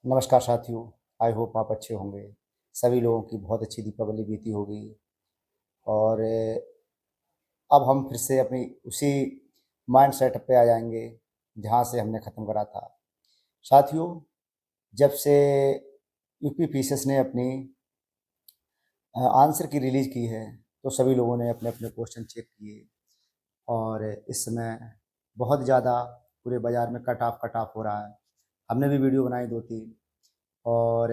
नमस्कार साथियों। I hope आप अच्छे होंगे। सभी लोगों की बहुत अच्छी दीपावली बीती होगी। और अब हम फिर से अपनी उसी माइंड सेट पे आ जाएंगे जहाँ से हमने ख़त्म करा था। साथियों, जब से यूपी पीसीएस ने अपनी आंसर की रिलीज़ की है तो सभी लोगों ने अपने अपने क्वेश्चन चेक किए। और इस समय बहुत ज़्यादा पूरे बाज़ार में कट ऑफ हो रहा है। हमने भी वीडियो बनाई 2-3। और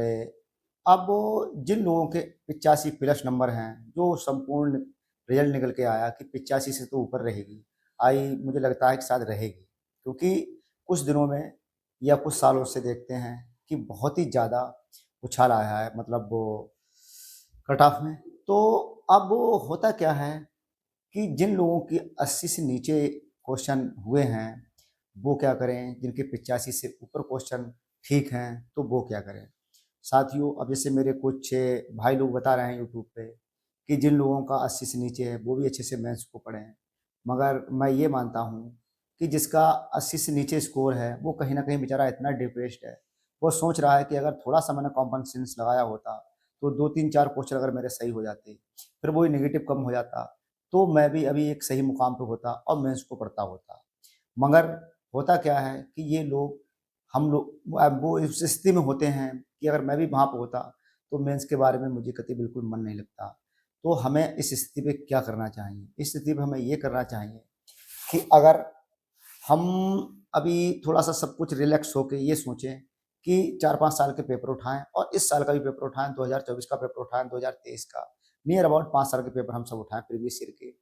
अब वो जिन लोगों के 85 प्लस नंबर हैं, जो संपूर्ण रिजल्ट निकल के आया कि 85 से तो ऊपर रहेगी, मुझे लगता है कि शायद रहेगी। क्योंकि कुछ दिनों में या कुछ सालों से देखते हैं कि बहुत ही ज़्यादा उछाल आया है, मतलब वो कट ऑफ में। तो अब वो होता क्या है कि जिन लोगों की 80 से नीचे क्वेश्चन हुए हैं, वो क्या करें? जिनके 85 से ऊपर क्वेश्चन ठीक हैं, तो वो क्या करें? साथियों, अब जैसे मेरे कुछ भाई लोग बता रहे हैं यूट्यूब पे कि जिन लोगों का 80 से नीचे है, वो भी अच्छे से मेंस को पढ़ें। मगर मैं ये मानता हूँ कि जिसका 80 से नीचे स्कोर है, वो कहीं न कहीं बेचारा इतना डिप्रेस्ड है, वो सोच रहा है कि अगर थोड़ा-सा मैंने कॉमन सेंस लगाया होता, तो 2-3-4 क्वेश्चन अगर मेरे सही हो जाते, फिर वही नेगेटिव कम हो जाता, तो मैं भी अभी एक सही मुकाम पे होता और मेंस को पढ़ता होता। मगर होता क्या है कि ये लोग हम लोग वो इस स्थिति में होते हैं कि अगर मैं भी वहाँ पे होता, तो मेंस के बारे में मुझे कतई बिल्कुल मन नहीं लगता। तो हमें इस स्थिति पे क्या करना चाहिए? इस स्थिति में हमें ये करना चाहिए कि अगर हम अभी थोड़ा-सा सब कुछ रिलैक्स होके ये सोचें कि 4-5 साल के पेपर उठाएँ और इस साल का भी पेपर उठाएँ, 2024 का पेपर उठाएँ, 2023 का, नियर अबाउट 5 साल के पेपर हम सब उठाएँ प्रीवियस ईयर के।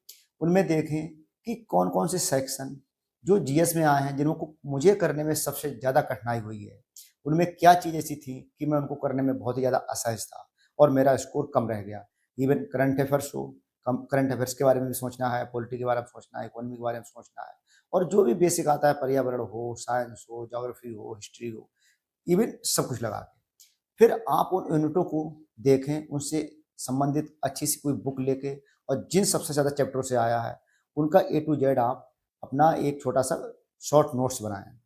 उनमें देखें कि कौन-कौन से सेक्शन जो जीएस में आए हैं, जिनको मुझे करने में सबसे ज़्यादा कठिनाई हुई है, उनमें क्या चीज़ ऐसी थी कि मैं उनको करने में बहुत ही ज़्यादा असहज था और मेरा स्कोर कम रह गया। इवन करंट अफेयर्स हो, कम करंट अफेयर्स के बारे में भी सोचना है, पॉलिटी के बारे में सोचना है, इकोनॉमी के बारे में सोचना है। और जो भी बेसिक आता है, पर्यावरण हो, साइंस हो, ज्योग्राफी हो, हिस्ट्री हो, इवन सब कुछ लगा के। फिर आप उन यूनिटों को देखें, उनसे संबंधित अच्छी सी कोई बुक लेके और जिन सबसे ज़्यादा चैप्टरों से आया है, उनका ए टू जेड आप अपना एक छोटा-सा शॉर्ट नोट्स बनाएँ,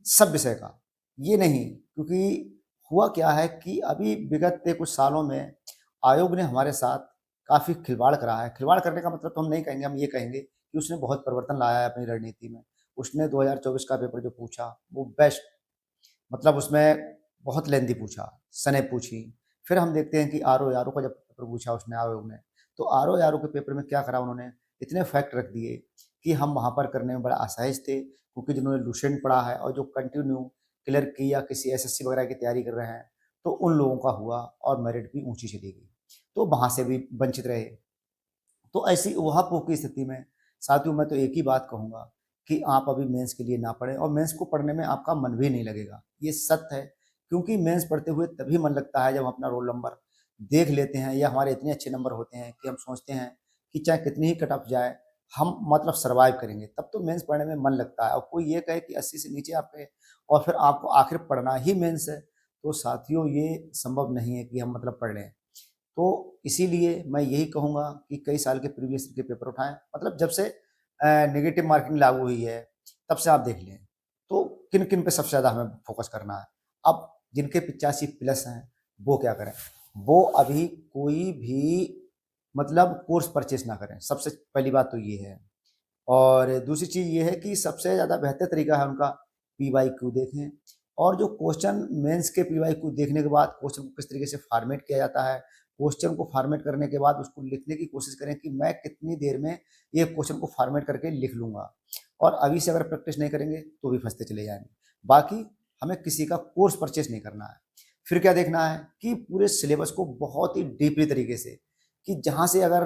सब विषय का। ये नहीं, क्योंकि हुआ क्या है कि अभी विगत के कुछ सालों में आयोग ने हमारे साथ काफ़ी खिलवाड़ करा है। खिलवाड़ करने का मतलब तो हम नहीं कहेंगे, हम ये कहेंगे कि उसने बहुत परिवर्तन लाया है अपनी रणनीति में। उसने 2024 का पेपर जो पूछा, वो बेस्ट, मतलब उसमें बहुत लेंथी पूछा, सनें पूछी। फिर हम देखते हैं कि आरओ का जब पेपर पूछा उसने आयोग ने, तो आरओ के पेपर में क्या करा उन्होंने, इतने फैक्ट रख दिए कि हम वहाँ पर करने में बड़ा असहज थे, क्योंकि जिन्होंने लुसेंट पढ़ा है और जो कंटिन्यू क्लर्क की या किसी एसएससी वगैरह की तैयारी कर रहे हैं, तो उन लोगों का हुआ और मेरिट भी ऊँची चली गई। तो वहाँ से भी वंचित रहे। तो ऐसी ऊहा-पोह की स्थिति में साथियों, मैं तो एक ही बात कहूँगा कि आप अभी मेंस के लिए ना पढ़ें और मेंस को पढ़ने में आपका मन भी नहीं लगेगा। ये सत्य है, क्योंकि मेंस पढ़ते हुए तभी मन लगता है जब हम अपना रोल नंबर देख लेते हैं या हमारे इतने अच्छे नंबर होते हैं कि हम सोचते हैं कि चाहे कितनी ही कट ऑफ जाए, हम मतलब सर्वाइव करेंगे। तब तो मेंस पढ़ने में मन लगता है। और कोई ये कहे कि 80 से नीचे आपके और फिर आपको आखिर पढ़ना ही मेंस है, तो साथियों ये संभव नहीं है कि हम मतलब पढ़ लें। तो इसीलिए मैं यही कहूँगा कि कई साल के प्रीवियस के पेपर उठाएँ, मतलब जब से नेगेटिव मार्किंग लागू हुई है, तब से आप देख लें, तो किन-किन पे सबसे ज़्यादा हमें फ़ोकस करना है। अब जिनके 85 प्लस हैं, वो क्या करें? वो अभी कोई भी मतलब कोर्स परचेज़ ना करें, सबसे पहली बात तो ये है। और दूसरी चीज़ ये है कि सबसे ज़्यादा बेहतर तरीका है उनका पीवाईक्यू देखें। और जो क्वेश्चन मेंस के पीवाईक्यू देखने के बाद क्वेश्चन को किस तरीके से फॉर्मेट किया जाता है, क्वेश्चन को फॉर्मेट करने के बाद उसको लिखने की कोशिश करें कि मैं कितनी देर में ये क्वेश्चन को फॉर्मेट करके लिख लूँगा। और अभी से अगर प्रैक्टिस नहीं करेंगे तो भी फँसते चले जाएँगे। बाकी हमें किसी का कोर्स परचेज़ नहीं करना है। फिर क्या देखना है कि पूरे सिलेबस को बहुत ही डीपली तरीके से, कि जहाँ से अगर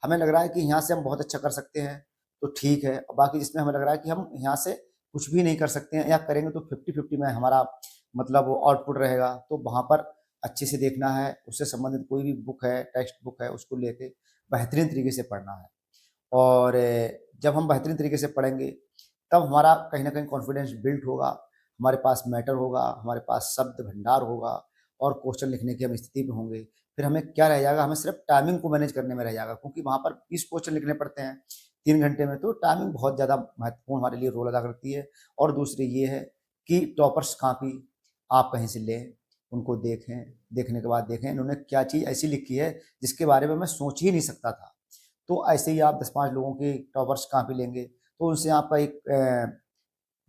हमें लग रहा है कि यहाँ से हम बहुत अच्छा कर सकते हैं, तो ठीक है। बाकी जिसमें हमें लग रहा है कि हम यहाँ से कुछ भी नहीं कर सकते हैं या करेंगे तो 50-50 में हमारा मतलब वो आउटपुट रहेगा, तो वहाँ पर अच्छे से देखना है। उससे संबंधित कोई भी बुक है, टेक्स्ट बुक है, उसको लेके बेहतरीन तरीके से पढ़ना है। और जब हम बेहतरीन तरीके से पढ़ेंगे, तब हमारा कहीं न कहीं कॉन्फिडेंस बिल्ड होगा, हमारे पास मैटर होगा, हमारे पास शब्द भंडार होगा और क्वेश्चन लिखने की हम स्थिति में होंगे। फिर हमें क्या रह जाएगा, हमें सिर्फ़ टाइमिंग को मैनेज करने में रह जाएगा, क्योंकि वहाँ पर 20 क्वेश्चन लिखने पड़ते हैं 3 घंटे में, तो टाइमिंग बहुत ज़्यादा महत्वपूर्ण हमारे लिए रोल अदा करती है। और दूसरी ये है कि टॉपर्स कॉपी आप कहीं से लें, उनको देखें, देखने के बाद देखें इन्होंने क्या चीज़ ऐसी लिखी है जिसके बारे में मैं सोच ही नहीं सकता था। तो ऐसे ही आप 10-5 लोगों के टॉपर्स कहाँ पे लेंगे, तो उनसे आपका एक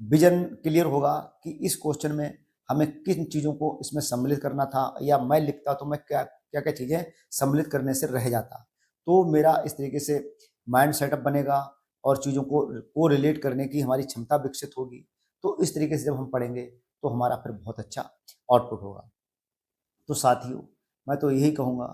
विज़न क्लियर होगा कि इस क्वेश्चन में हमें किन चीज़ों को इसमें सम्मिलित करना था, या मैं लिखता तो मैं क्या-क्या चीज़ें सम्मिलित करने से रह जाता। तो मेरा इस तरीके से माइंड सेटअप बनेगा और चीज़ों को रिलेट करने की हमारी क्षमता विकसित होगी। तो इस तरीके से जब हम पढ़ेंगे तो हमारा फिर बहुत अच्छा आउटपुट होगा। तो साथियों, मैं तो यही कहूँगा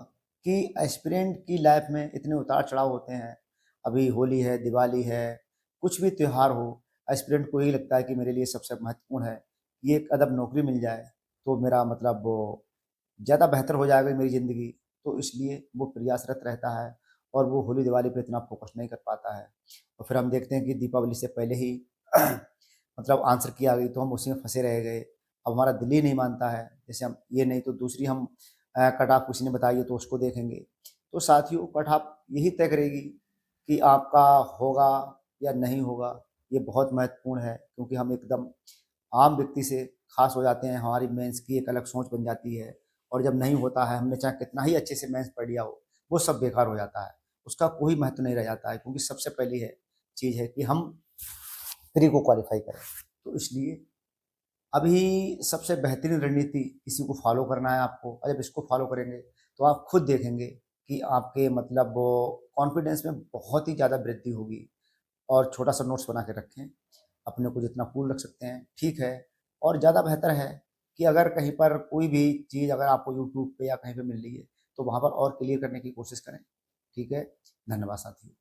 कि एस्पिरेंट की लाइफ में इतने उतार-चढ़ाव होते हैं। अभी होली है, दिवाली है, कुछ भी त्योहार हो, एस्पिरेंट को यही लगता है कि मेरे लिए सबसे महत्वपूर्ण है, ये एक अदब नौकरी मिल जाए, तो मेरा मतलब वो ज़्यादा बेहतर हो जाएगी मेरी ज़िंदगी। तो इसलिए वो प्रयासरत रहता है और वो होली-दिवाली पे इतना फ़ोकस नहीं कर पाता है। और फिर हम देखते हैं कि दीपावली से पहले ही मतलब आंसर की आ गई तो हम उसी में फँसे रह गए। अब हमारा दिल ही नहीं मानता है, जैसे हम ये नहीं तो दूसरी हम कट ऑफ किसी ने बताई है तो उसको देखेंगे। तो साथियों, कट ऑफ यही तय करेगी कि आपका होगा या नहीं होगा, ये बहुत महत्वपूर्ण है, क्योंकि हम एकदम आम व्यक्ति से ख़ास हो जाते हैं, हमारी मेंस की एक अलग सोच बन जाती है और जब नहीं होता है, हमने चाहे कितना ही अच्छे से मेंस पढ़ लिया हो, वो सब बेकार हो जाता है। उसका कोई महत्व नहीं रह जाता है, क्योंकि सबसे पहली चीज़ है कि हम प्री को क्वालीफाई करें। तो इसलिए अभी सबसे बेहतरीन रणनीति इसी को फॉलो करना है आपको, और जब इसको फॉलो करेंगे तो आप खुद देखेंगे कि आपके मतलब कॉन्फिडेंस में बहुत ही ज़्यादा वृद्धि होगी। और छोटा-सा नोट्स बना के रखें, अपने को जितना कूल रख सकते हैं, ठीक है। और ज़्यादा बेहतर है कि अगर कहीं पर कोई भी चीज़ अगर आपको यूट्यूब पे या कहीं पे मिल रही है, तो वहाँ पर और क्लियर करने की कोशिश करें। ठीक है? धन्यवाद साथियों।